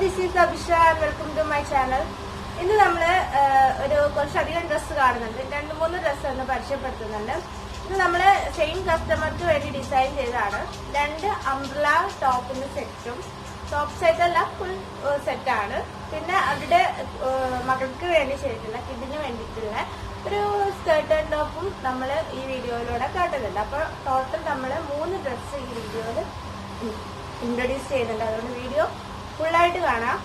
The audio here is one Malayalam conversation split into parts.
this is Abisha and welcome to my channel. ഇന്ന് നമ്മൾ കുറച്ചധികം ഡ്രസ്സ് കാണുന്നുണ്ട്. 2-3 ഡ്രസ്സ് പരിചയപ്പെടുത്തുന്നുണ്ട്. ഇത് നമ്മൾ സെയിം കസ്റ്റമർക്ക് വേണ്ടി ഡിസൈൻ ചെയ്തതാണ്. 2 അംബ്രല ടോപ്പിന്റെ സെറ്റും, ടോപ്പ് സെറ്റ് അല്ല ഫുൾ സെറ്റാണ്. പിന്നെ അവരുടെ മകൾക്ക് വേണ്ടി ചെയ്തിട്ടുള്ള കിഡിന് വേണ്ടിയിട്ടുള്ള ഒരു സ്കേർട്ട് ആൻഡ് ടോപ്പും നമ്മൾ ഈ വീഡിയോയിലൂടെ കാട്ടുന്നുണ്ട്. അപ്പൊ ടോട്ടൽ നമ്മൾ 3 ഡ്രസ്സ് ഈ വീഡിയോയിൽ ഇൻട്രൊഡ്യൂസ് ചെയ്യുന്നുണ്ട്. അതുകൊണ്ട് വീഡിയോ ഫുള്ളായിട്ട് കാണാം.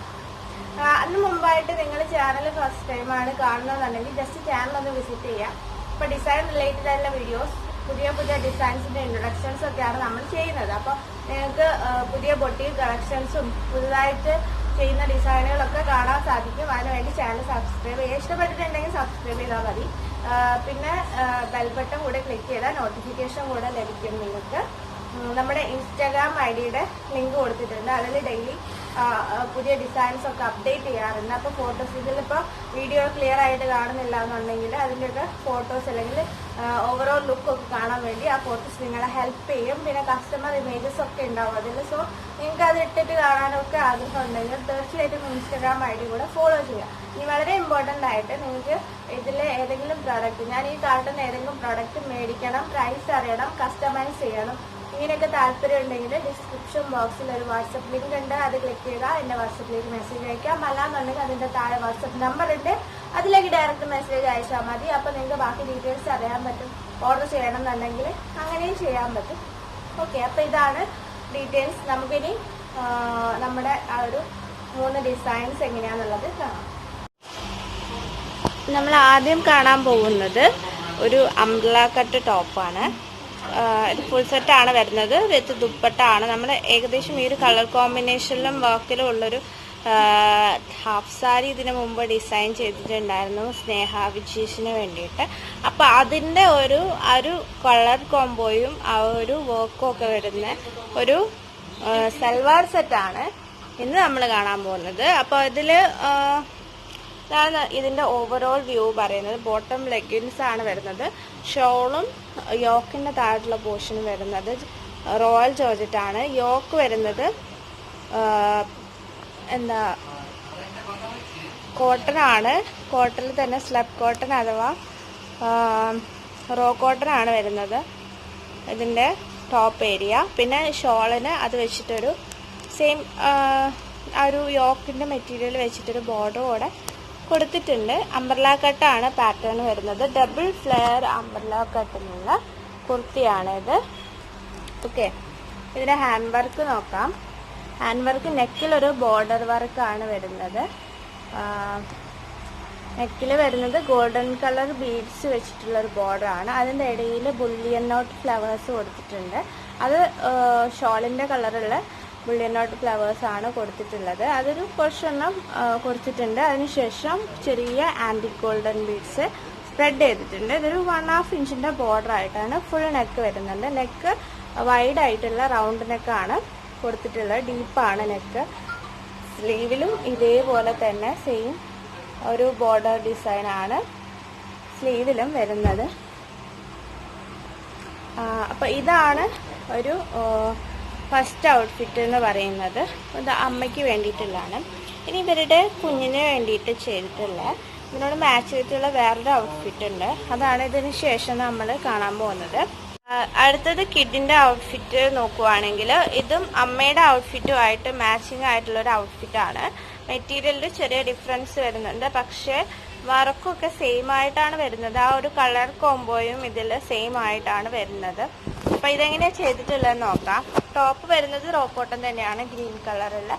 അതിന് മുമ്പായിട്ട് നിങ്ങൾ ചാനൽ ഫസ്റ്റ് ടൈമാണ് കാണുന്നതെന്നുണ്ടെങ്കിൽ ജസ്റ്റ് ചാനൽ ഒന്ന് വിസിറ്റ് ചെയ്യാം. ഇപ്പൊ ഡിസൈൻ റിലേറ്റഡ് ആയിട്ടുള്ള വീഡിയോസ്, പുതിയ പുതിയ ഡിസൈൻസിന്റെ ഇൻട്രൊഡക്ഷൻസ് ഒക്കെയാണ് നമ്മൾ ചെയ്യുന്നത്. അപ്പൊ നിങ്ങൾക്ക് പുതിയ ബൊട്ടീക് കളക്ഷൻസും പുതുതായിട്ട് ചെയ്യുന്ന ഡിസൈനുകളൊക്കെ കാണാൻ സാധിക്കും. അതിനുവേണ്ടി ചാനൽ സബ്സ്ക്രൈബ് ചെയ്യുക. ഇഷ്ടപ്പെട്ടിട്ടുണ്ടെങ്കിൽ സബ്സ്ക്രൈബ് ചെയ്താൽ മതി. പിന്നെ ബെൽ ബട്ടൺ കൂടെ ക്ലിക്ക് ചെയ്താൽ നോട്ടിഫിക്കേഷൻ കൂടെ ലഭിക്കും നിങ്ങൾക്ക്. നമ്മുടെ ഇൻസ്റ്റാഗ്രാം ഐഡിയുടെ ലിങ്ക് കൊടുത്തിട്ടുണ്ട്. അതിൽ ഡെയിലി പുതിയ ഡിസൈൻസ് ഒക്കെ അപ്ഡേറ്റ് ചെയ്യാറുണ്ട്. അപ്പോൾ ഫോട്ടോസ് ഇതിലിപ്പോൾ വീഡിയോ ക്ലിയർ ആയിട്ട് കാണുന്നില്ല എന്നുണ്ടെങ്കിൽ അതിൻ്റെയൊക്കെ ഫോട്ടോസ് അല്ലെങ്കിൽ ഓവറോൾ ലുക്ക് ഒക്കെ കാണാൻ വേണ്ടി ആ ഫോട്ടോസ് നിങ്ങളെ ഹെൽപ്പ് ചെയ്യും. പിന്നെ കസ്റ്റമർ ഇമേജസ് ഒക്കെ ഉണ്ടാവും അതിൽ. സോ നിങ്ങൾക്ക് അത് ഇട്ടിട്ട് കാണാനൊക്കെ ആഗ്രഹം ഉണ്ടെങ്കിൽ തീർച്ചയായിട്ടും ഇൻസ്റ്റാഗ്രാം ഐ ഡി കൂടെ ഫോളോ ചെയ്യാം. ഇനി വളരെ ഇമ്പോർട്ടൻ്റ് ആയിട്ട് നിങ്ങൾക്ക് ഇതിൽ ഏതെങ്കിലും പ്രോഡക്റ്റ്, ഞാൻ ഈ കാട്ടുന്ന ഏതെങ്കിലും പ്രോഡക്റ്റ് മേടിക്കണം, പ്രൈസ് അറിയണം, കസ്റ്റമൈസ് ചെയ്യണം, ഇങ്ങനെയൊക്കെ താല്പര്യം ഉണ്ടെങ്കിൽ ഡിസ്ക്രിപ്ഷൻ ബോക്സിൽ ഒരു വാട്സപ്പ് ലിങ്ക് ഉണ്ട്. അത് ക്ലിക്ക് ചെയ്താൽ എൻ്റെ വാട്സപ്പിലേക്ക് മെസ്സേജ് അയക്കാം. അല്ലാന്നുണ്ടെങ്കിൽ അതിൻ്റെ താഴെ വാട്സപ്പ് നമ്പർ ഉണ്ട്, അതിലേക്ക് ഡയറക്റ്റ് മെസ്സേജ് അയച്ചാൽ മതി. അപ്പോൾ നിങ്ങൾക്ക് ബാക്കി ഡീറ്റെയിൽസ് അറിയാൻ പറ്റും. ഓർഡർ ചെയ്യണം എന്നുണ്ടെങ്കിൽ അങ്ങനെയും ചെയ്യാൻ പറ്റും. ഓക്കെ, അപ്പോൾ ഇതാണ് ഡീറ്റെയിൽസ്. നമുക്കിനി നമ്മുടെ ആ ഒരു 3 ഡിസൈൻസ് എങ്ങനെയാണെന്നുള്ളത് കാണാം. നമ്മൾ ആദ്യം കാണാൻ പോകുന്നത് ഒരു അംബ്രല കട്ട് ടോപ്പാണ്. ഇത് ഫുൾ സെറ്റാണ് വരുന്നത്. വിത്ത് ദുപ്പട്ടയാണ്. നമ്മൾ ഏകദേശം ഈ ഒരു കളർ കോമ്പിനേഷനിലും വർക്കിലും ഉള്ളൊരു ഹാഫ് സാരി ഇതിനു മുമ്പ് ഡിസൈൻ ചെയ്തിട്ടുണ്ടായിരുന്നു സ്നേഹ വിജേഷിന് വേണ്ടിയിട്ട്. അപ്പം അതിൻ്റെ ഒരു കളർ കോംബോയും ആ ഒരു വർക്കും ഒക്കെ വരുന്ന ഒരു സൽവാർ സെറ്റാണ് ഇന്ന് നമ്മൾ കാണാൻ പോകുന്നത്. അപ്പോൾ ഇതിൽ ഇതാണ് ഇതിന്റെ ഓവറോൾ വ്യൂ പറയുന്നത്. ബോട്ടം ലെഗിൻസ് ആണ് വരുന്നത്. ഷോളും യോക്കിന്റെ താഴെയുള്ള പോർഷനും വരുന്നത് റോയൽ ജോർജറ്റ് ആണ്. യോക്ക് വരുന്നത് കോട്ടൺ ആണ്. കോട്ടണിൽ തന്നെ സ്ലബ് കോട്ടൺ അഥവാ റോ കോട്ടൺ ആണ് വരുന്നത് ഇതിന്റെ ടോപ്പ് ഏരിയ. പിന്നെ ഷോളിന് അത് വെച്ചിട്ടൊരു സെയിം ആ ഒരു യോക്കിന്റെ മെറ്റീരിയൽ വെച്ചിട്ടൊരു ബോർഡർ കൂടെ കൊടുത്തിട്ടുണ്ട്. അംബ്രല കട്ടാണ് പാറ്റേൺ വരുന്നത്. ഡബിൾ ഫ്ലെയർ അംബ്രല കട്ടിനുള്ള കുർത്തിയാണ് ഇത്. ഓക്കെ, ഇതിന്റെ ഹാൻഡ് വർക്ക് നോക്കാം. ഹാൻഡ് വർക്ക് നെക്കിലൊരു ബോർഡർ വർക്കാണ് വരുന്നത്. നെക്കിൽ വരുന്നത് ഗോൾഡൻ കളർ ബീഡ്സ് വെച്ചിട്ടുള്ള ഒരു ബോർഡർ ആണ്. അതിൻ്റെ ഇടയിൽ ബുള്ളിയൻ നോട്ട് ഫ്ലവേഴ്സ് കൊടുത്തിട്ടുണ്ട്. അത് ഷോളിന്റെ കളറുള്ള ബുള്ളിയൻ നോട്ട് ഫ്ലവേഴ്സ് ആണ് കൊടുത്തിട്ടുള്ളത്. അതൊരു കുറച്ചെണ്ണം കൊടുത്തിട്ടുണ്ട്. അതിനുശേഷം ചെറിയ ആന്റി ഗോൾഡൻ ബീഡ്സ് സ്പ്രെഡ് ചെയ്തിട്ടുണ്ട്. ഇതൊരു 1.5 ഇഞ്ചിന്റെ ബോർഡർ ആയിട്ടാണ്. ഫുൾ നെക്ക് വരുന്നുണ്ട്. നെക്ക് വൈഡ് ആയിട്ടുള്ള റൗണ്ട് നെക്കാണ് കൊടുത്തിട്ടുള്ളത്. ഡീപ്പാണ് നെക്ക്. സ്ലീവിലും ഇതേപോലെ തന്നെ സെയിം ഒരു ബോർഡർ ഡിസൈൻ ആണ് സ്ലീവിലും വരുന്നത്. അപ്പൊ ഇതാണ് ഒരു ഫസ്റ്റ് ഔട്ട്ഫിറ്റ് എന്ന് പറയുന്നത്. ഇത് അമ്മയ്ക്ക് വേണ്ടിയിട്ടുള്ളതാണ്. ഇനി ഇവരുടെ കുഞ്ഞിന് വേണ്ടിയിട്ട് ചെയ്തിട്ടുള്ള ഇതിനോട് മാച്ച് ചെയ്തിട്ടുള്ള വേറൊരു ഔട്ട്ഫിറ്റ് ഉണ്ട്. അതാണ് ഇതിന് ശേഷം നമ്മൾ കാണാൻ പോകുന്നത്. അടുത്തത് കിഡിന്റെ ഔട്ട്ഫിറ്റ് നോക്കുവാണെങ്കിൽ ഇതും അമ്മയുടെ ഔട്ട്ഫിറ്റുമായിട്ട് മാച്ചിങ് ആയിട്ടുള്ള ഒരു ഔട്ട്ഫിറ്റാണ്. മെറ്റീരിയലിൽ ചെറിയ ഡിഫറൻസ് വരുന്നുണ്ട്, പക്ഷേ വർക്കൊക്കെ സെയിം ആയിട്ടാണ് വരുന്നത്. ആ ഒരു കളർ കോംബോയും ഇതിൽ സെയിം ആയിട്ടാണ് വരുന്നത്. അപ്പൊ ഇതെങ്ങനെയാ ചെയ്തിട്ടുള്ളതെന്ന് നോക്കാം. ടോപ്പ് വരുന്നത് റോ കോട്ടൺ തന്നെയാണ്, ഗ്രീൻ കളറുള്ള.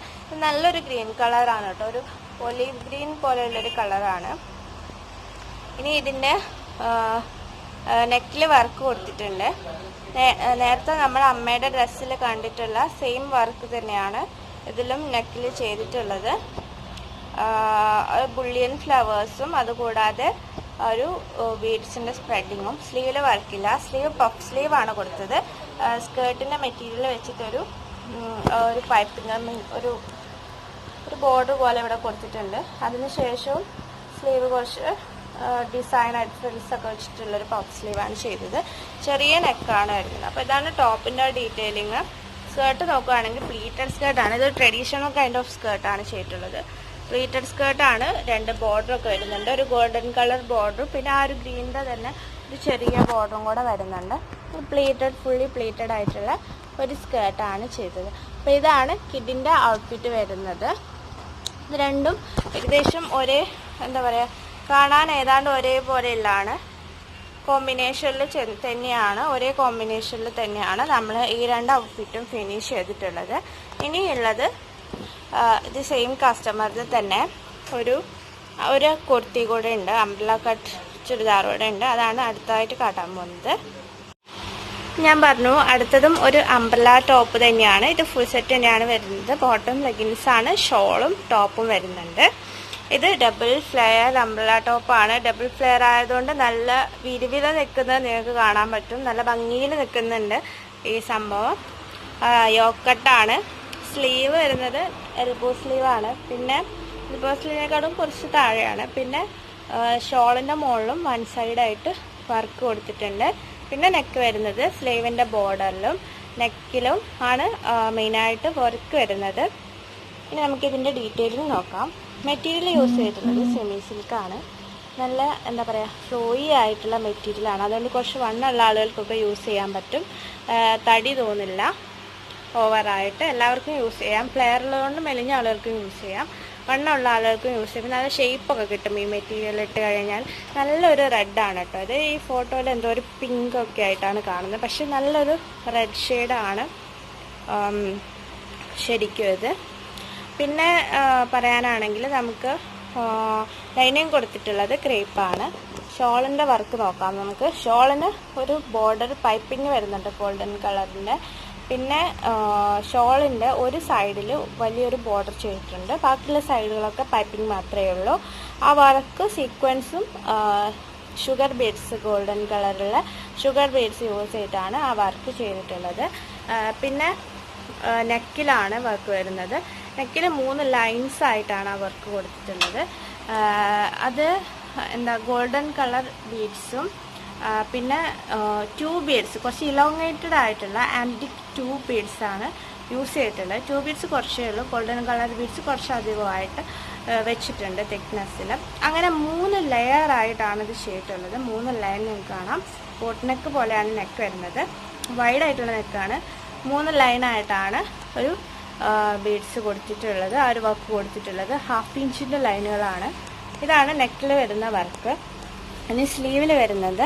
നല്ലൊരു ഗ്രീൻ കളറാണ് കേട്ടോ, ഒരു ഒലീവ് ഗ്രീൻ പോലെയുള്ളൊരു കളറാണ്. ഇനി ഇതിന്റെ നെക്കിൽ വർക്ക് കൊടുത്തിട്ടുണ്ട്. നേരത്തെ നമ്മൾ അമ്മയുടെ ഡ്രസ്സിൽ കണ്ടിട്ടുള്ള സെയിം വർക്ക് തന്നെയാണ് ഇതിലും നെക്കിൽ ചെയ്തിട്ടുള്ളത്. ബുള്ളിയൻ ഫ്ലവേഴ്സും അതുകൂടാതെ ഒരു ബീഡ്സിന്റെ സ്പ്രെഡിങ്ങും. സ്ലീവില് വർക്കില്ല. സ്ലീവ് പഫ് സ്ലീവ് ആണ് കൊടുത്തത്. സ്കേർട്ടിന്റെ മെറ്റീരിയൽ വെച്ചിട്ടൊരു പൈപ്പിംഗ് ഒരു ബോർഡർ പോലെ ഇവിടെ കൊടുത്തിട്ടുണ്ട്. അതിനുശേഷവും സ്ലീവ് കുറച്ച് ഡിസൈൻ ആയിട്ട് ഫ്രിൽസ് ഒക്കെ വെച്ചിട്ടുള്ളൊരു പഫ് സ്ലീവാണ് ചെയ്തത്. ചെറിയ നെക്കാണ് വരുന്നത്. അപ്പോൾ ഇതാണ് ടോപ്പിന്റെ ഡീറ്റെയിലിങ്. സ്കേർട്ട് നോക്കുകയാണെങ്കിൽ പ്ലീറ്റഡ് സ്കേർട്ടാണ്. ഇത് ട്രഡീഷണൽ കൈൻഡ് ഓഫ് സ്കേർട്ടാണ് ചെയ്തിട്ടുള്ളത്. പ്ലീറ്റഡ് സ്കേർട്ടാണ്. 2 ബോർഡറൊക്കെ വരുന്നുണ്ട്. ഒരു ഗോൾഡൻ കളർ ബോർഡറും പിന്നെ ആ ഒരു ഗ്രീനിൻ്റെ തന്നെ ഒരു ചെറിയ ബോർഡറും കൂടെ വരുന്നുണ്ട്. പ്ലീറ്റഡ്, ഫുള്ളി പ്ലീറ്റഡ് ആയിട്ടുള്ള ഒരു സ്കേർട്ടാണ് ചെയ്തത്. അപ്പോൾ ഇതാണ് കിഡിൻ്റെ ഔട്ട്ഫിറ്റ് വരുന്നത്. ഇത് രണ്ടും ഏകദേശം ഒരേ, എന്താ പറയുക, കാണാൻ ഏതാണ്ട് ഒരേപോലെയുള്ളതാണ്. കോമ്പിനേഷനിൽ തന്നെയാണ്, ഒരേ കോമ്പിനേഷനിൽ തന്നെയാണ് നമ്മൾ ഈ 2 ഔട്ട്ഫിറ്റും ഫിനിഷ് ചെയ്തിട്ടുള്ളത്. ഇനിയുള്ളത് ഇത് സെയിം കസ്റ്റമറിൽ തന്നെ ഒരു കുർത്തി കൂടെ ഉണ്ട്, അംബ്രല കട്ട് ചുരിദാർ കൂടെ ഉണ്ട്. അതാണ് അടുത്തതായിട്ട് കാട്ടാൻ പോകുന്നത്. ഞാൻ പറഞ്ഞു അടുത്തതും ഒരു അംബ്രല ടോപ്പ് തന്നെയാണ്. ഇത് ഫുൾ സെറ്റ് തന്നെയാണ് വരുന്നത്. ബോട്ടം ലെഗിൻസാണ്, ഷോളും ടോപ്പും വരുന്നുണ്ട്. ഇത് ഡബിൾ ഫ്ലെയർ അംബ്രല ടോപ്പാണ്. ഡബിൾ ഫ്ലെയർ ആയതുകൊണ്ട് നല്ല വിരിവില നിൽക്കുന്നത് നിങ്ങൾക്ക് കാണാൻ പറ്റും. നല്ല ഭംഗിയിൽ നിൽക്കുന്നുണ്ട് ഈ സംഭവം. യോക്കട്ടാണ്. സ്ലീവ് വരുന്നത് എൽബോ സ്ലീവാണ്. പിന്നെ എൽബോ സ്ലീവിനെക്കാളും കുറച്ച് താഴെയാണ്. പിന്നെ ഷോളിൻ്റെ മുകളിലും വൺ സൈഡായിട്ട് വർക്ക് കൊടുത്തിട്ടുണ്ട്. പിന്നെ നെക്ക് വരുന്നത് സ്ലീവിൻ്റെ ബോർഡറിലും നെക്കിലും ആണ് മെയിനായിട്ട് വർക്ക് വരുന്നത്. ഇനി നമുക്കിതിൻ്റെ ഡീറ്റെയിലിംഗ് നോക്കാം. മെറ്റീരിയൽ യൂസ് ചെയ്തിട്ടുള്ളത് സെമി സിൽക്കാണ്. നല്ല, എന്താ പറയുക, ഫ്ലോയി ആയിട്ടുള്ള മെറ്റീരിയലാണ്. അതുകൊണ്ട് കുറച്ച് വണ്ണുള്ള ആളുകൾക്കൊക്കെ യൂസ് ചെയ്യാൻ പറ്റും. തടി തോന്നില്ല ഓവറായിട്ട്. എല്ലാവർക്കും യൂസ് ചെയ്യാം. ഫ്ലെയർ ഉള്ളതുകൊണ്ട് മെലിഞ്ഞ ആളുകൾക്കും യൂസ് ചെയ്യാം, വണ്ണമുള്ള ആളുകൾക്കും യൂസ് ചെയ്യാം. നല്ല ഷേപ്പൊക്കെ കിട്ടും ഈ മെറ്റീരിയൽ ഇട്ട് കഴിഞ്ഞാൽ. നല്ലൊരു റെഡാണ് കേട്ടോ. ഇത് ഈ ഫോട്ടോയിൽ എന്തോ ഒരു പിങ്ക് ഒക്കെ ആയിട്ടാണ് കാണുന്നത്, പക്ഷെ നല്ലൊരു റെഡ് ഷെയ്ഡാണ് ശരിക്കും ഇത്. പിന്നെ പറയാനാണെങ്കിൽ നമുക്ക് ലൈനിങ് കൊടുത്തിട്ടുള്ളത് ക്രേപ്പാണ്. ഷോളിൻ്റെ വർക്ക് നോക്കാം നമുക്ക്. ഷോളിന് ഒരു ബോർഡർ പൈപ്പിംഗ് വരുന്നുണ്ട് ഗോൾഡൻ കളറിൻ്റെ. പിന്നെ ഷോളിൻ്റെ ഒരു സൈഡിൽ വലിയൊരു ബോർഡർ ചെയ്തിട്ടുണ്ട്. ബാക്കിയുള്ള സൈഡുകളൊക്കെ പൈപ്പിംഗ് മാത്രമേ ഉള്ളൂ. ആ വർക്ക് സീക്വൻസും ഷുഗർ ബീഡ്സ്, ഗോൾഡൻ കളറിലുള്ള ഷുഗർ ബീഡ്സ് യൂസ് ചെയ്തിട്ടാണ് ആ വർക്ക് ചെയ്തിട്ടുള്ളത്. പിന്നെ നെക്കിലാണ് വർക്ക് വരുന്നത്. നെക്കിൽ 3 ലൈൻസ് ആയിട്ടാണ് ആ വർക്ക് കൊടുത്തിട്ടുള്ളത്. അത് എന്താ ഗോൾഡൻ കളർ ബീഡ്സും പിന്നെ 2 ബീഡ്സ്, കുറച്ച് ഇലോങ്ങേറ്റഡ് ആയിട്ടുള്ള ആൻറ്റിക് 2 ബീഡ്സാണ് യൂസ് ചെയ്തിട്ടുള്ളത്. 2 ബീഡ്സ് കുറച്ചേ ഉള്ളൂ, ഗോൾഡൻ കളർ ബീഡ്സ് കുറച്ച് അധികമായിട്ട് വെച്ചിട്ടുണ്ട് തിക്നെസ്സിൽ. അങ്ങനെ 3 ലെയർ ആയിട്ടാണ് ഇത് ചെയ്തിട്ടുള്ളത്. 3 ലൈൻ നിങ്ങൾക്ക് കാണാം. ബോട്ട് നെക്ക് പോലെയാണ് നെക്ക് വരുന്നത്. വൈഡായിട്ടുള്ള നെക്കാണ്. 3 ലൈനായിട്ടാണ് ഒരു ബീഡ്സ് കൊടുത്തിട്ടുള്ളത്, ആ ഒരു വർക്ക് കൊടുത്തിട്ടുള്ളത്. 1/2 ഇഞ്ചിൻ്റെ ലൈനുകളാണ്. ഇതാണ് നെക്കിൽ വരുന്ന വർക്ക്. ഇനി സ്ലീവിൽ വരുന്നത്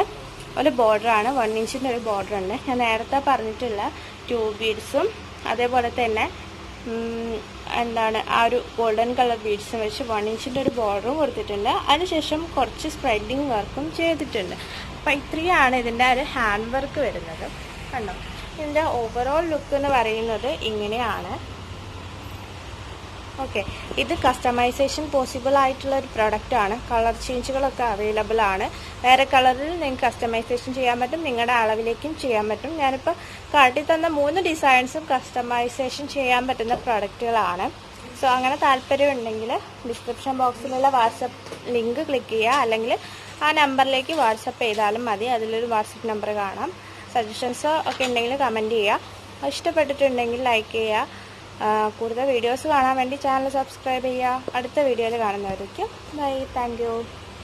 ഒരു ബോർഡറാണ്. 1 ഇഞ്ചിൻ്റെ ഒരു ബോർഡർ ഉണ്ട്. ഞാൻ നേരത്തെ പറഞ്ഞിട്ടുള്ള 2 ബീഡ്സും അതേപോലെ തന്നെ എന്താണ് ആ ഒരു ഗോൾഡൻ കളർ ബീഡ്സും വെച്ച് 1 ഇഞ്ചിൻ്റെ ഒരു ബോർഡറും കൊടുത്തിട്ടുണ്ട്. അതിനുശേഷം കുറച്ച് സ്പ്രെഡിങ് വർക്കും ചെയ്തിട്ടുണ്ട്. അപ്പം ഇത്രയാണ് ഇതിൻ്റെ ഒരു ഹാൻഡ് വർക്ക് വരുന്നത്. കണ്ടോ? ഇതിൻ്റെ ഓവറോൾ ലുക്ക് എന്ന് പറയുന്നത് ഇങ്ങനെയാണ്. ഓക്കെ, ഇത് കസ്റ്റമൈസേഷൻ പോസിബിൾ ആയിട്ടുള്ള ഒരു പ്രൊഡക്റ്റാണ്. കളർ ചേഞ്ചുകളൊക്കെ അവൈലബിൾ ആണ്. വേറെ കളറിൽ നിങ്ങൾക്ക് കസ്റ്റമൈസേഷൻ ചെയ്യാൻ പറ്റും, നിങ്ങളുടെ അളവിലേക്കും ചെയ്യാൻ പറ്റും. ഞാനിപ്പോൾ കാട്ടി തന്ന 3 ഡിസൈൻസും കസ്റ്റമൈസേഷൻ ചെയ്യാൻ പറ്റുന്ന പ്രൊഡക്റ്റുകളാണ്. സോ അങ്ങനെ താല്പര്യം ഉണ്ടെങ്കിൽ ഡിസ്ക്രിപ്ഷൻ ബോക്സിലുള്ള വാട്സപ്പ് ലിങ്ക് ക്ലിക്ക് ചെയ്യുക, അല്ലെങ്കിൽ ആ നമ്പറിലേക്ക് വാട്സപ്പ് ചെയ്താലും മതി. അതിലൊരു വാട്സപ്പ് നമ്പർ കാണാം. സജഷൻസ് ഒക്കെ ഉണ്ടെങ്കിൽ കമൻറ്റ് ചെയ്യുക. ഇഷ്ടപ്പെട്ടിട്ടുണ്ടെങ്കിൽ ലൈക്ക് ചെയ്യുക. കൂടുതൽ വീഡിയോസ് കാണാൻ വേണ്ടി ചാനൽ സബ്സ്ക്രൈബ് ചെയ്യുക. അടുത്ത വീഡിയോയിൽ കാണുന്നവരേക്കും ബൈ. Thank you.